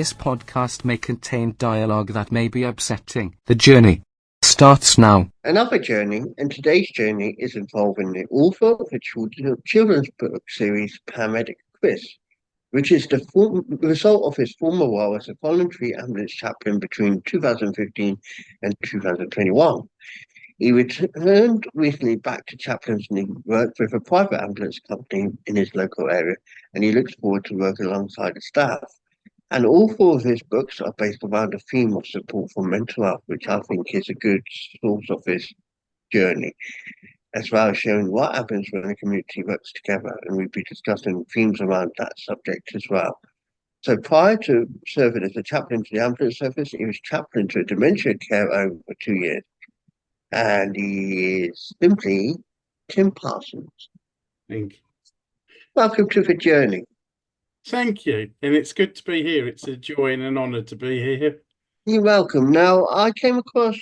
This podcast may contain dialogue that may be upsetting. The journey starts now. Another journey, and today's journey is involving the author of the children's book series Paramedic Chris, which is the result of his former role as a voluntary ambulance chaplain between 2015 and 2021. He returned recently back to chaplaincy and worked with a private ambulance company in his local area, and he looks forward to working alongside the staff. And all four of his books are based around a theme of support for mental health, which I think is a good source of his journey, as well as showing what happens when a community works together. And we'll be discussing themes around that subject as well. So prior to serving as a chaplain to the ambulance service, he was chaplain to a dementia care home for 2 years. And he is simply Tim Parsons. Thank you. Welcome to the journey. Thank you. And it's good to be here. It's a joy and an honour to be here. You're welcome. Now, I came across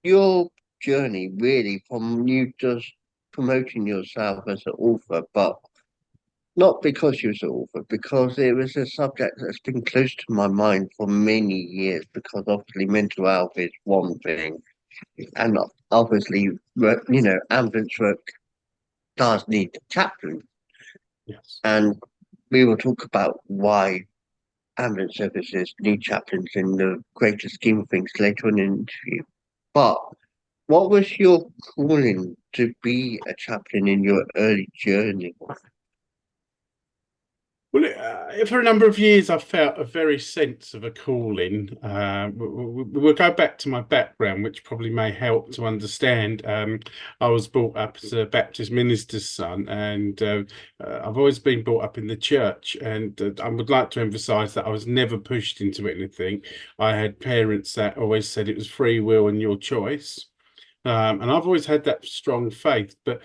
your journey really from you just promoting yourself as an author, but not because you're an author, because it was a subject that's been close to my mind for many years, because obviously mental health is one thing, and obviously, ambulance work does need a chaplain. Yes. And we will talk about why ambulance services need chaplains in the greater scheme of things later on in the interview. But what was your calling to be a chaplain in your early journey? Well, for a number of years, I felt a very sense of a calling. We'll go back to my background, which probably may help to understand. I was brought up as a Baptist minister's son, and I've always been brought up in the church. And I would like to emphasise that I was never pushed into anything. I had parents that always said it was free will and your choice. And I've always had that strong faith. But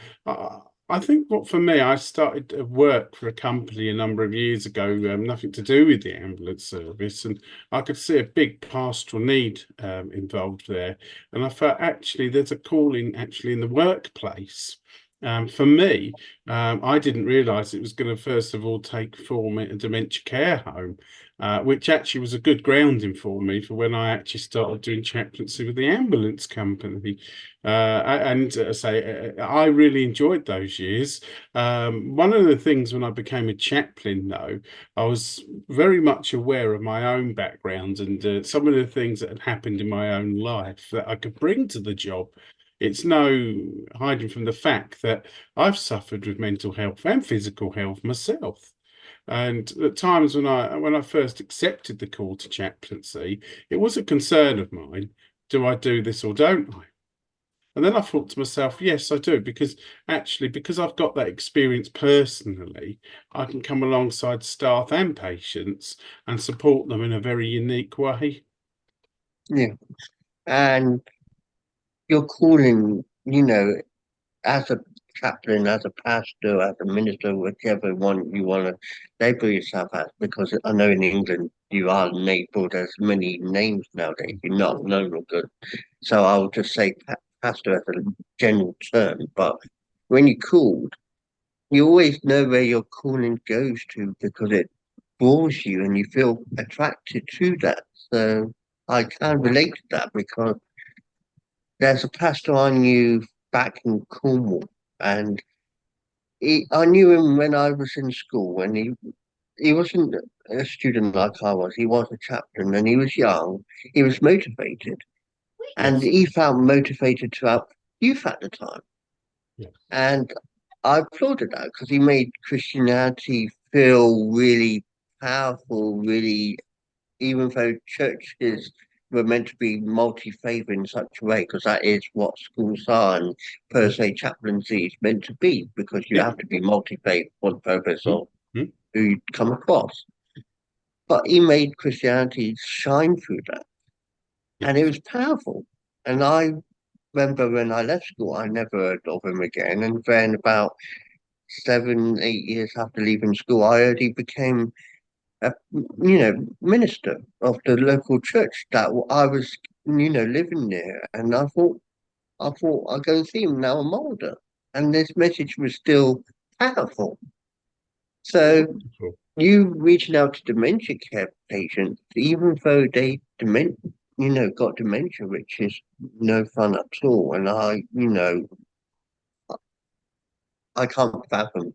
I think for me, I started to work for a company a number of years ago, nothing to do with the ambulance service, and I could see a big pastoral need involved there. And I felt actually there's a calling actually in the workplace. For me, I didn't realise it was going to first of all take form at a dementia care home, which actually was a good grounding for me for when I actually started doing chaplaincy with the ambulance company. I really enjoyed those years. One of the things when I became a chaplain, though, I was very much aware of my own background and some of the things that had happened in my own life that I could bring to the job. It's no hiding from the fact that I've suffered with mental health and physical health myself. And at times when I first accepted the call to chaplaincy, it was a concern of mine. Do I do this or don't I? And then I thought to myself, yes, I do, because I've got that experience personally, I can come alongside staff and patients and support them in a very unique way. Yeah. And your calling, as a chaplain, as a pastor, as a minister, whichever one you want to label yourself as, because I know in England you are labelled. There's many names nowadays. You're not known or good. So I'll just say pastor as a general term. But when you're called, you always know where your calling goes to because it draws you and you feel attracted to that. So I can relate to that because there's a pastor I knew back in Cornwall, and I knew him when I was in school, and he wasn't a student like I was. He was a chaplain, and he was young. He was motivated, and Yes. he felt motivated to help youth at the time. Yes. And I applauded that because he made Christianity feel really powerful, really, even though churches were meant to be multi-faith in such a way, because that is what schools are, and per se chaplaincy is meant to be, because you have to be multi-faith for the purpose of who you come across. But he made Christianity shine through that, and it was powerful. And I remember when I left school, I never heard of him again. And then about 7, 8 years after leaving school, I heard he became a minister of the local church that I was living near, and I thought I'll go and see him. Now I'm older, and this message was still powerful. So you reaching out to dementia care patients, even though got dementia, which is no fun at all. And I can't fathom,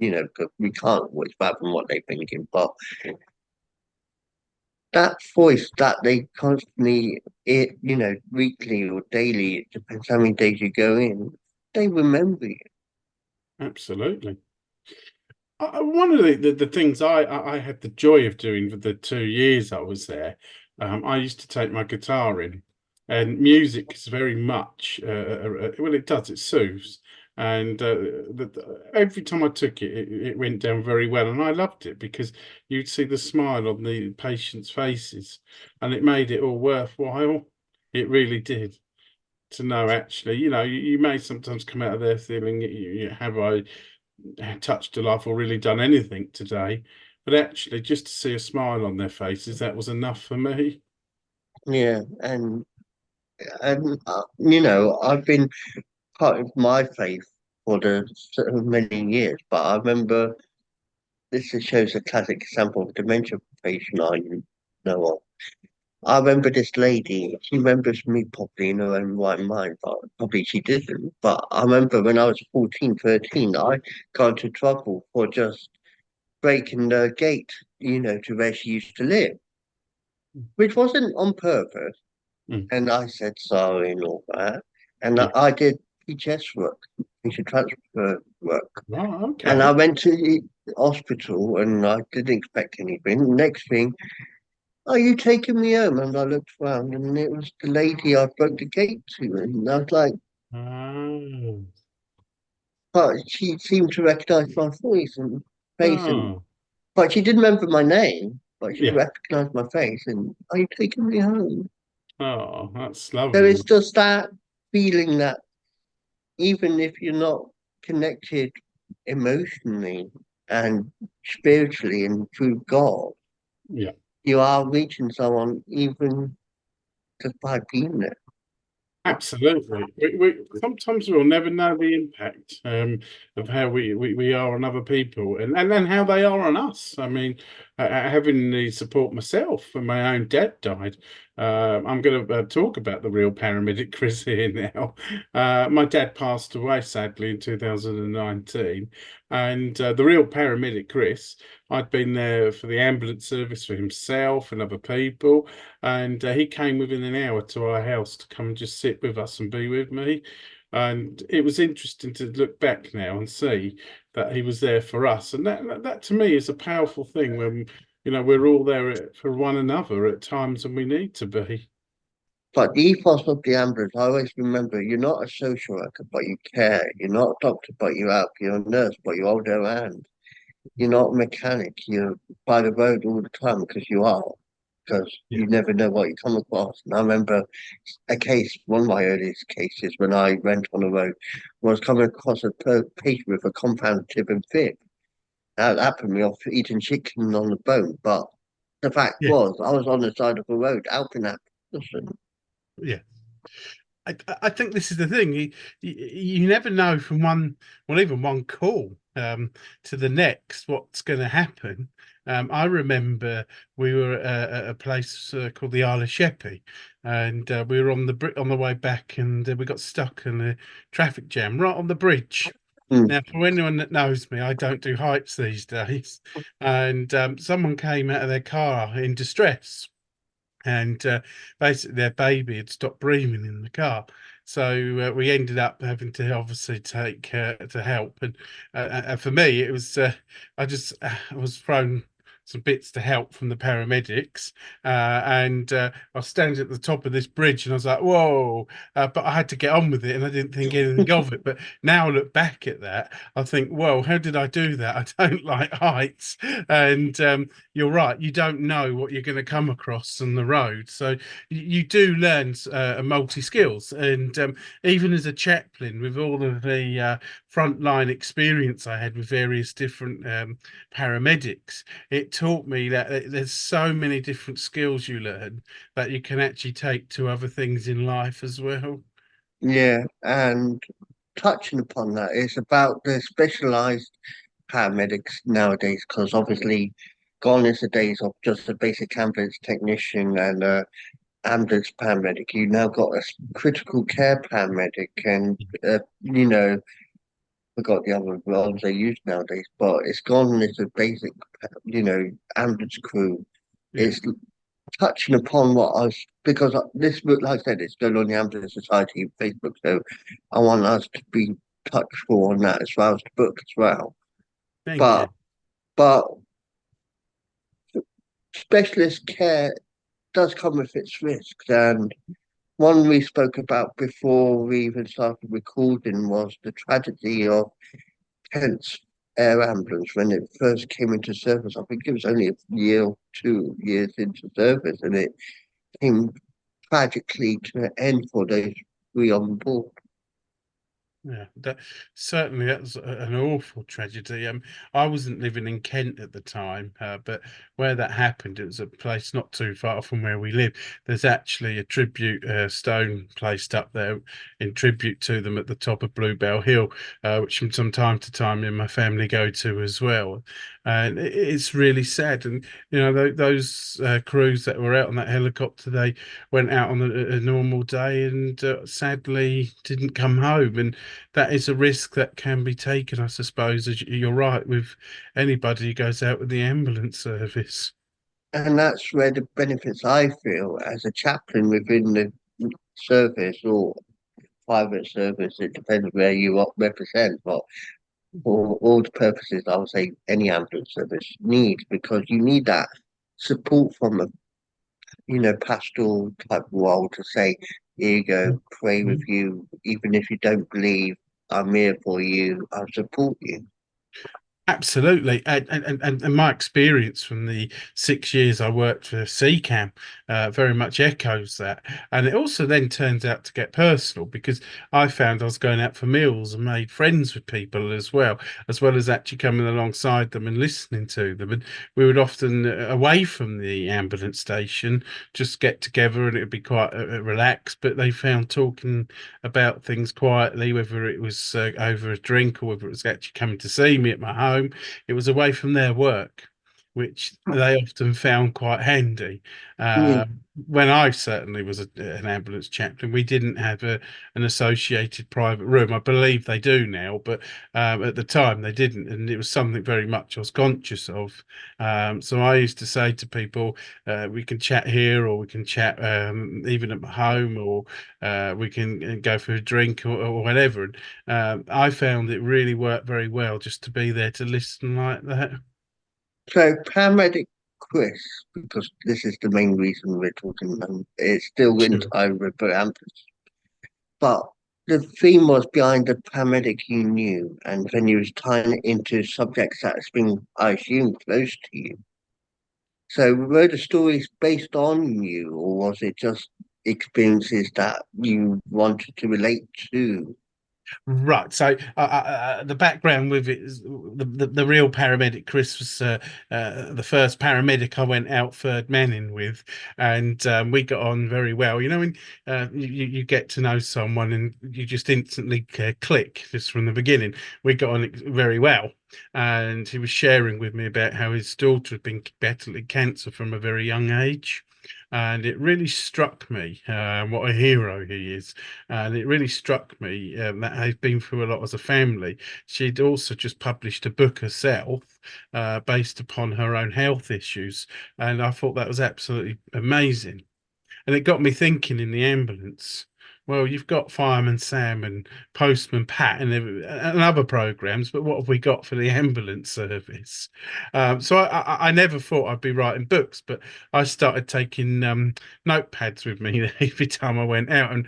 'cause we can't always fathom what they're thinking, but that voice that they constantly, weekly or daily, it depends how many days you go in, they remember you. Absolutely. One of the things I had the joy of doing for the 2 years I was there, I used to take my guitar in, and music is very much, well, it soothes. And every time I took it, it went down very well. And I loved it because you'd see the smile on the patients' faces, and it made it all worthwhile. It really did. To know, actually, you may sometimes come out of there feeling, have I touched a life or really done anything today? But actually, just to see a smile on their faces, that was enough for me. Yeah, and I've been part of my faith for the so many years, but I remember this just shows a classic example of dementia patient I know of. I remember this lady, she remembers me probably in her own right mind, but probably she didn't. But I remember when I was 14, 13, I got into trouble for just breaking the gate, to where she used to live, which wasn't on purpose. Mm. And I said sorry and all that. And Yeah. I did PHS work, patient transfer work. Oh, And okay. I went to the hospital and I didn't expect anything. Next thing, are you taking me home? And I looked around and it was the lady I broke the gate to. And I was like, Oh, but she seemed to recognize my voice and face. oh, But she didn't remember my name, but she yeah. recognized my face. And are you taking me home? Oh, that's So it's lovely. just that feeling that even if you're not connected emotionally and spiritually and through God, Yeah. you are reaching someone even just by being there. Absolutely. We sometimes we'll never know the impact of how we are on other people, and then how they are on us. I mean, having the support myself when my own dad died. I'm going to talk about the real paramedic Chris here now. My dad passed away sadly in 2019, and the real paramedic Chris, I'd been there for the ambulance service for himself and other people, and he came within an hour to our house to come and just sit with us and be with me. And it was interesting to look back now and see that he was there for us, and that to me is a powerful thing when we're all there for one another at times when we need to be. But the ethos of the ambulance, I always remember you're not a social worker, but you care. You're not a doctor, but you help. You're a nurse, but you hold their hand. You're not a mechanic. You're by the road all the time because you are. Because Yeah. you never know what you come across. And I remember a case, one of my earliest cases when I went on the road, was coming across a patient with a compound tib and fib. That put me off eating chicken on the bone. But the fact Yeah, was, I was on the side of the road helping that person. yeah. I think this is the thing. You never know from even one call to the next what's going to happen. I remember we were at a place called the Isle of Sheppey, and we were on the way back, and we got stuck in a traffic jam right on the bridge. Mm, Now, for anyone that knows me, I don't do heights these days, and someone came out of their car in distress, and basically their baby had stopped breathing in the car, so we ended up having to obviously take to help. And for me it was I was thrown some bits to help from the paramedics, and I was standing at the top of this bridge and I was like, whoa, but I had to get on with it and I didn't think anything of it. But now I look back at that, I think, well, how did I do that? I don't like heights. And you're right, you don't know what you're going to come across on the road, so you do learn multi skills. And even as a chaplain, with all of the frontline experience I had with various different paramedics, it taught me that there's so many different skills you learn that you can actually take to other things in life as well. yeah, and touching upon that, it's about the specialized paramedics nowadays, because obviously gone is the days of just a basic ambulance technician and ambulance paramedic. You now got a critical care paramedic, and you know, forgot the other roles they use nowadays, but it's gone as a basic, ambulance crew. Yeah. It's touching upon what I was, because this book, like I said, it's going on the Ambulance Society Facebook, so I want us to be touchful on that as well as the book as well. Thank you. But specialist care does come with its risks, and one we spoke about before we even started recording was the tragedy of Kent's air ambulance when it first came into service. I think it was only a year or 2 years into service, and it came tragically to an end for those three on board. Yeah, certainly that's an awful tragedy. I wasn't living in Kent at the time, but where that happened, it was a place not too far from where we live. There's actually a tribute stone placed up there in tribute to them at the top of Bluebell Hill, which from time to time me and my family go to as well. And it's really sad. And those crews that were out on that helicopter, they went out on a normal day and sadly didn't come home. And that is a risk that can be taken, I suppose, as you're right, with anybody who goes out with the ambulance service. And that's where the benefits I feel as a chaplain within the service or private service, it depends where you represent, but for all the purposes, I would say any ambulance service needs, because you need that support from a pastoral type role to say, here you go, pray with you, even if you don't believe, I'm here for you, I'll support you. Absolutely, and my experience from the 6 years I worked for CCAM very much echoes that. And it also then turns out to get personal, because I found I was going out for meals and made friends with people as well as actually coming alongside them and listening to them. And we would often, away from the ambulance station, just get together, and it would be quite relaxed. But they found talking about things quietly, whether it was over a drink or whether it was actually coming to see me at my home, it was away from their work, which they often found quite handy. Yeah. When I certainly was an ambulance chaplain, we didn't have an associated private room. I believe they do now, but at the time they didn't, and it was something very much I was conscious of. So I used to say to people, we can chat here, or we can chat even at my home, or we can go for a drink, or whatever. And I found it really worked very well just to be there to listen like that. So paramedic Chris, because this is the main reason we're talking about, it's still in Sure. time with ambulance. But the theme was behind the paramedic you knew, and then you was tying it into subjects that's been, I assume, close to you. So were the stories based on you, or was it just experiences that you wanted to relate to? Right. So the background with it is the real paramedic Chris was the first paramedic I went out third man in with, and we got on very well. When you get to know someone and you just instantly click just from the beginning. We got on very well, and he was sharing with me about how his daughter had been battling cancer from a very young age. And it really struck me what a hero he is. And it really struck me that they've been through a lot as a family. She'd also just published a book herself based upon her own health issues. And I thought that was absolutely amazing. And it got me thinking in the ambulance. Well, you've got Fireman Sam and Postman Pat and other programs, but what have we got for the ambulance service? So I never thought I'd be writing books, but I started taking notepads with me every time I went out, and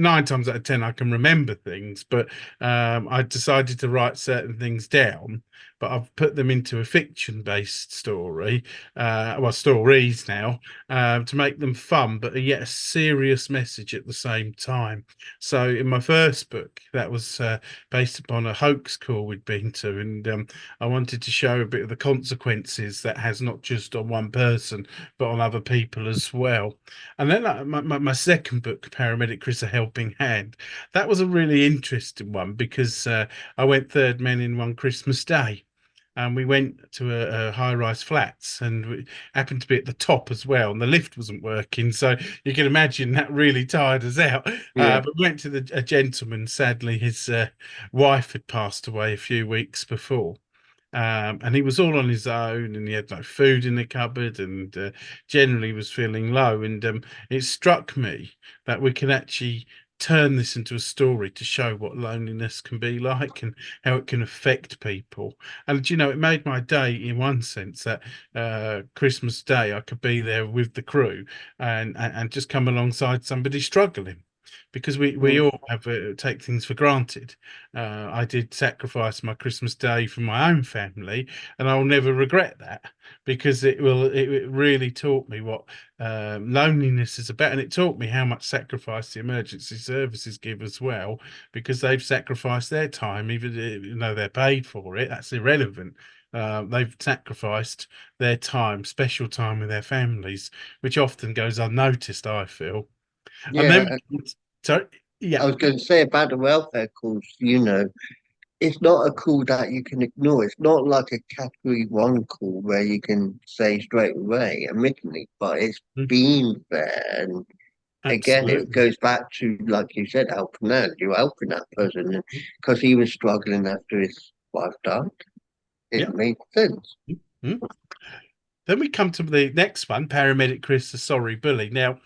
9 times out of 10 I can remember things, but I decided to write certain things down but I've put them into a fiction-based story, well, stories now, to make them fun, but yet a serious message at the same time. So in my first book, that was based upon a hoax call we'd been to, and I wanted to show a bit of the consequences that has not just on one person, but on other people as well. And then my second book, Paramedic Chris, A Helping Hand, that was a really interesting one because I went third men in one Christmas day. And we went to a high-rise flats, and we happened to be at the top as well, and the lift wasn't working. So you can imagine that really tired us out. Yeah. But we went to a gentleman. Sadly, his wife had passed away a few weeks before. And he was all on his own, and he had no food in the cupboard, and generally was feeling low. And it struck me that we can actually turn this into a story to show what loneliness can be like and how it can affect people. And it made my day in one sense that Christmas Day I could be there with the crew and just come alongside somebody struggling. Because we all have take things for granted. I did sacrifice my Christmas Day for my own family, and I'll never regret that because it really taught me what loneliness is about, and it taught me how much sacrifice the emergency services give as well, because they've sacrificed their time, even though they're paid for it. That's irrelevant. They've sacrificed their time, special time with their families, which often goes unnoticed, I feel. And Yeah. then, sorry, I yeah, was going to say about the welfare calls, it's not a call that you can ignore. It's not like a category one call where you can say straight away, admittedly, but it's mm, been there. And again, it absolutely, goes back to, like you said, helping out. You're helping that person because he was struggling after his wife died. It yeah. made sense. Mm. Then we come to the next one, Paramedic Chris, the Sorry Bully. Now,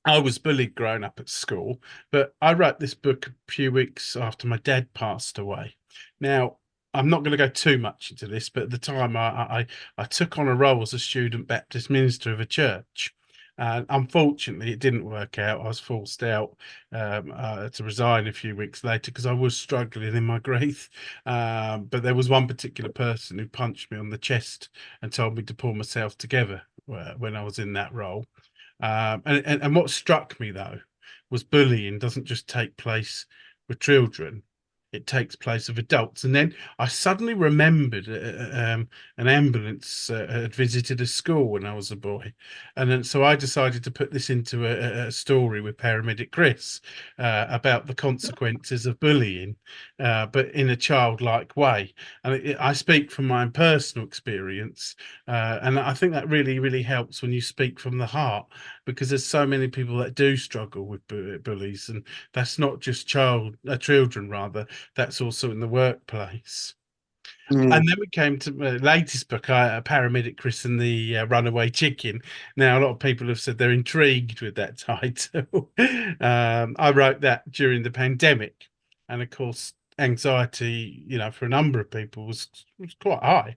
I was bullied growing up at school, but I wrote this book a few weeks after my dad passed away. Now, I'm not going to go too much into this, but at the time I took on a role as a student Baptist minister of a church. And unfortunately, it didn't work out. I was forced out to resign a few weeks later because I was struggling in my grief. But there was one particular person who punched me on the chest and told me to pull myself together when I was in that role. And what struck me though was bullying doesn't just take place with children; it takes place with adults. And then I suddenly remembered an ambulance had visited a school when I was a boy, and then so I decided to put this into a story with Paramedic Chris about the consequences of bullying, but in a childlike way. And I speak from my own personal experience, and I think that really helps when you speak from the heart because there's so many people that do struggle with bullies, and that's not just children rather, that's also in the workplace. Mm, And then we came to the latest book, Paramedic Chris and the Runaway Chicken. Now, a lot of people have said they're intrigued with that title. I wrote that during the pandemic, and of course, anxiety, for a number of people was quite high,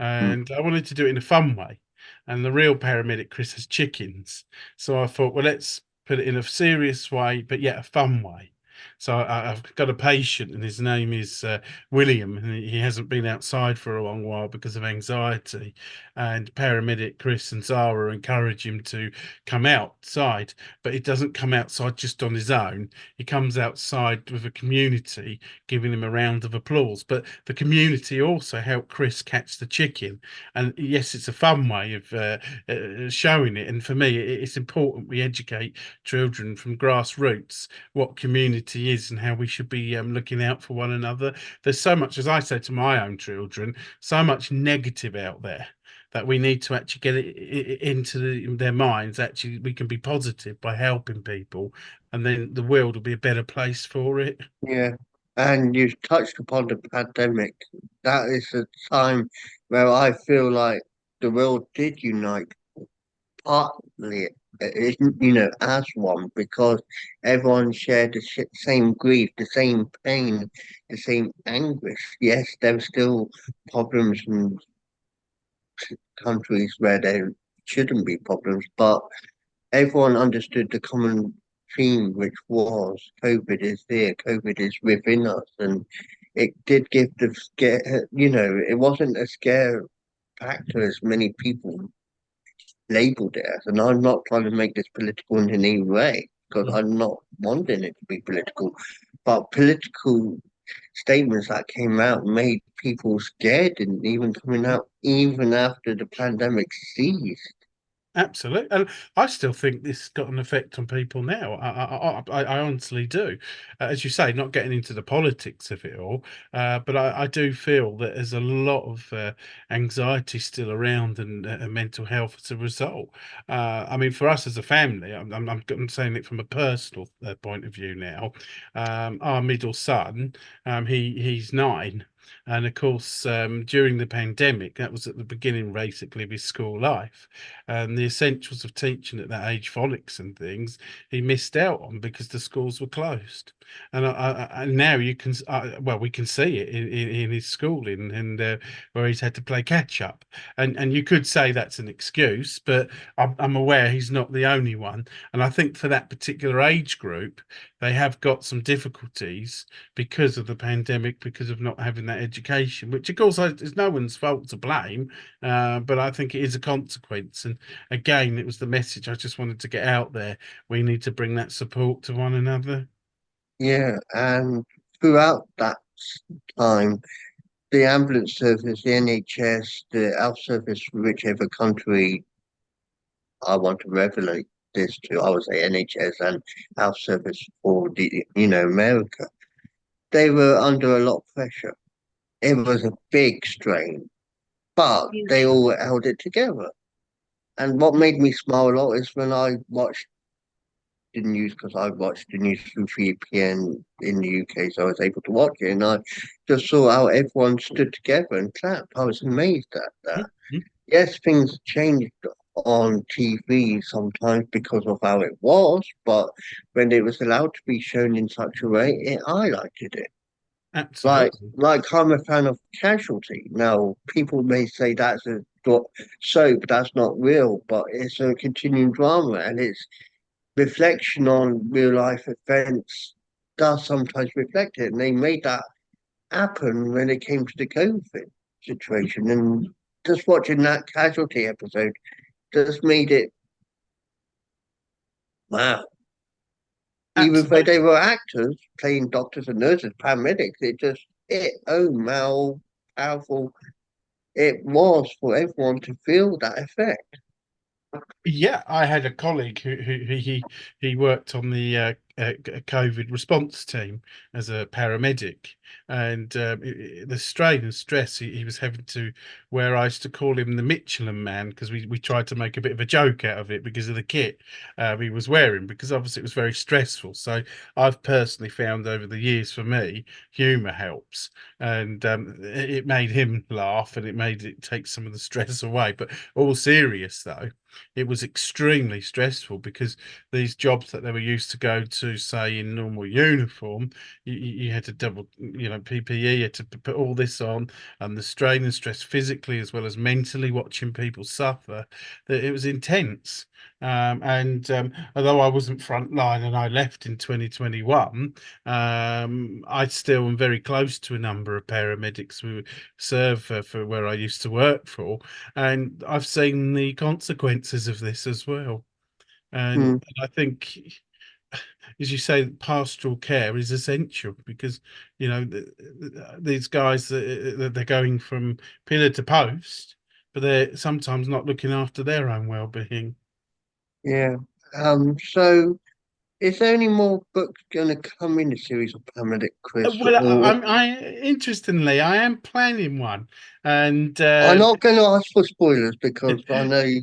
mm. and I wanted to do it in a fun way. And the real Paramedic Chris has chickens, so I thought, well, let's put it in a serious way, but yet a fun way. So I've got a patient, and his name is William, and he hasn't been outside for a long while because of anxiety. And paramedic Chris and Zara encourage him to come outside, but he doesn't come outside just on his own. He comes outside with a community giving him a round of applause. But the community also help Chris catch the chicken. And yes, it's a fun way of showing it. And for me, it's important we educate children from grassroots what community is and how we should be looking out for one another. There's so much, as I say to my own children, so much negative out there that we need to actually get it into their minds. Actually, we can be positive by helping people, and then the world will be a better place for it. Yeah. And you touched upon the pandemic. That is a time where I feel like the world did unite partly, as one because everyone shared the same grief, the same pain, the same anguish. Yes, there were still problems in countries where there shouldn't be problems, but everyone understood the common theme, which was COVID is there, COVID is within us, and it did give the scare, it wasn't a scare factor as many people labeled it as. And I'm not trying to make this political in any way because Mm. I'm not wanting it to be political, but political statements that came out made people scared and even coming out even after the pandemic ceased. Absolutely, and I still think this got an effect on people now. I honestly do. As you say, not getting into the politics of it all, but I do feel that there's a lot of anxiety still around and mental health as a result. I mean, for us as a family, I'm saying it from a personal point of view now. Our middle son, he's 9. And of course, during the pandemic, that was at the beginning basically of his school life, and the essentials of teaching at that age, phonics and things, he missed out on because the schools were closed. And now you can, well, we can see it in his schooling, and where he's had to play catch up. And you could say that's an excuse, but I'm aware he's not the only one. And I think for that particular age group, they have got some difficulties because of the pandemic, because of not having that education, which of course is no one's fault to blame, but I think it is a consequence. And again, it was the message I just wanted to get out there. We need to bring that support to one another. Yeah, and throughout that time, the ambulance service, the NHS, the health service, whichever country I want to relate this to, I would say NHS and health service for America. They were under a lot of pressure. It was a big strain, but they Hugely. all held it together. And what made me smile a lot is when I watched the news, because I watched the news through 3 p.m. in the UK, so I was able to watch it, and I just saw how everyone stood together and clapped. I was amazed at that. Mhm. Yes, things changed on TV sometimes because of how it was, but when it was allowed to be shown in such a way, it highlighted it. Absolutely. Like I'm a fan of Casualty. Now, people may say that's a soap, that's not real, but it's a continuing drama, and its reflection on real life events does sometimes reflect it. And they made that happen when it came to the COVID situation. And just watching that Casualty episode just made it wow. Even though they Absolutely. were actors playing doctors and nurses, paramedics, how powerful it was for everyone to feel that effect. Yeah, I had a colleague who he worked on the COVID response team as a paramedic, and the strain and stress he was having to, where I used to call him the Michelin Man, because we tried to make a bit of a joke out of it because of the kit he was wearing, because obviously it was very stressful. So I've personally found over the years, for me, humour helps, and it made him laugh and it made it take some of the stress away. But all serious though, it was extremely stressful because these jobs that they were used to go to, say in normal uniform, you had to double, PPE, you had to put all this on, and the strain and stress physically as well as mentally, watching people suffer, that it was intense. And although I wasn't frontline and I left in 2021, I still am very close to a number of paramedics who serve for where I used to work for, and I've seen the consequences of this as well. Hmm. And I think, as you say, pastoral care is essential because these guys they're going from pillar to post, but they're sometimes not looking after their own well-being. Yeah. So is there any more books going to come in the series of Paramedic Chris? Well, Or interestingly, I am planning one, and I'm not going to ask for spoilers because I know you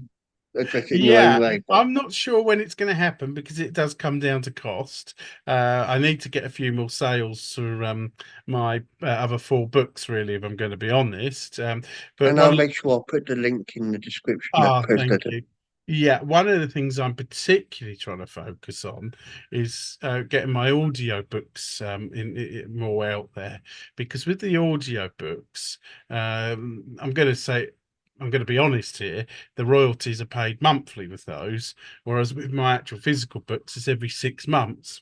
address it in your own yeah, way. But I'm not sure when it's going to happen because it does come down to cost. I need to get a few more sales for my other 4 books, really, if I'm going to be honest. But and I'll one, make sure I'll put the link in the description of thank posted. you. Yeah, one of the things I'm particularly trying to focus on is getting my audio books more out there, because with the audio books, I'm going to be honest here, the royalties are paid monthly with those, whereas with my actual physical books, it's every 6 months.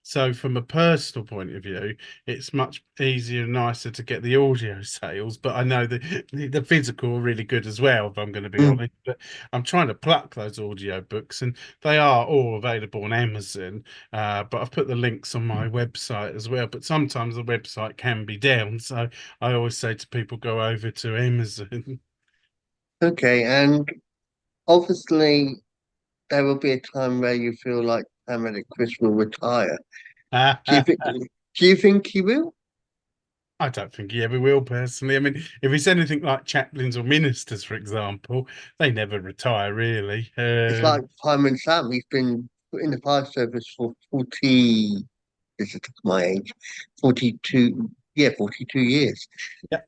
So from a personal point of view, it's much easier and nicer to get the audio sales, but I know the physical are really good as well, if I'm going to be Mm. honest. But I'm trying to pluck those audio books, and they are all available on Amazon. But I've put the links on my website as well. But sometimes the website can be down, so I always say to people, go over to Amazon. Okay, and obviously there will be a time where you feel like Paramedic Chris will retire. Do you think? Do you think he will? I don't think he ever will, personally. I mean, if it's anything like chaplains or ministers, for example, they never retire, really. It's like Fireman Sam. He's been in the fire service for 40. This is my age, 42. Yeah, 42 years. Yeah,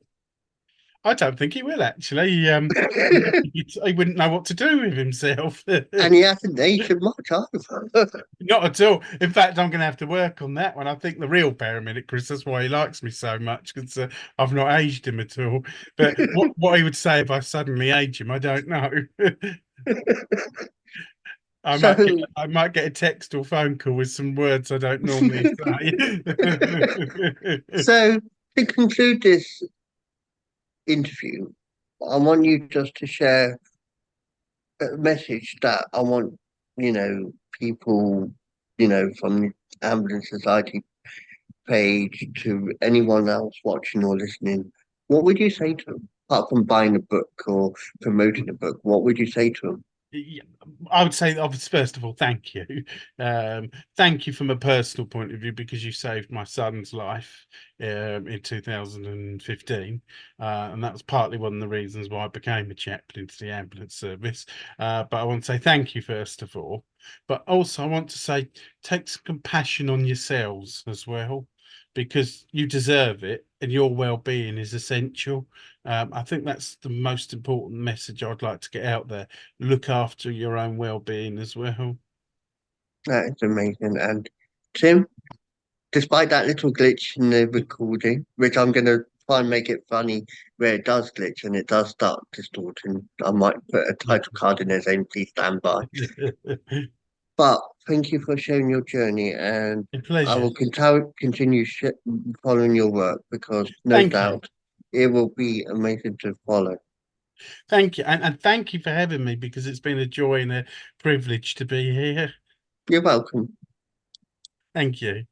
I don't think he will, actually. He wouldn't know what to do with himself. And he hasn't aged much either. Not at all. In fact, I'm going to have to work on that one. I think the real paramedic, Chris, that's why he likes me so much, because I've not aged him at all. But what he would say if I suddenly age him, I don't know. So, I might get a text or phone call with some words I don't normally say. so to conclude this interview, I want you just to share a message that I want, people, from the Ambulance Society page to anyone else watching or listening. What would you say to them? Apart from buying a book or promoting a book, what would you say to them? Yeah, I would say, first of all, thank you. Thank you from a personal point of view, because you saved my son's life in 2015. And that was partly one of the reasons why I became a chaplain to the ambulance service. But I want to say thank you, first of all. But also, I want to say take some compassion on yourselves as well, because you deserve it and your well-being is essential. I think that's the most important message I'd like to get out there. Look after your own well-being as well. That is amazing. And Tim, despite that little glitch in the recording, which I'm going to try and make it funny where it does glitch and it does start distorting, I might put a title card in there saying, please stand by. But thank you for sharing your journey, and A I pleasure. will continue following your work because no Thank you. doubt it will be amazing to follow. Thank you. And thank you for having me, because it's been a joy and a privilege to be here. You're welcome. Thank you.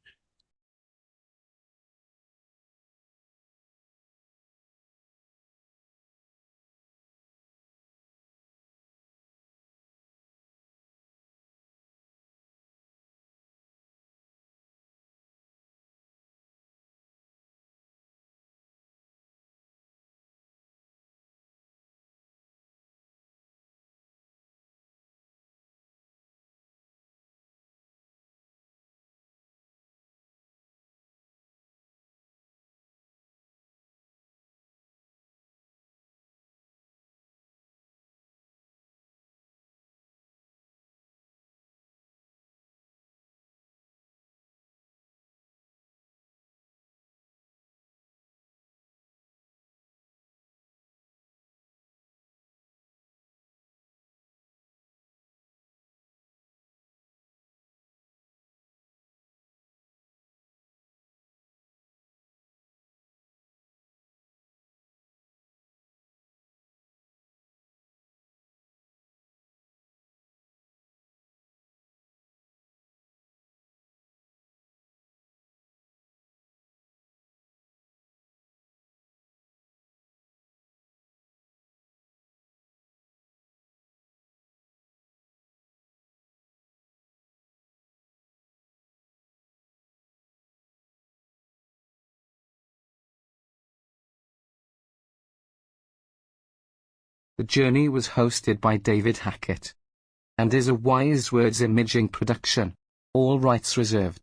The Journey was hosted by David Hackett and is a Wise Words Imaging production. All rights reserved.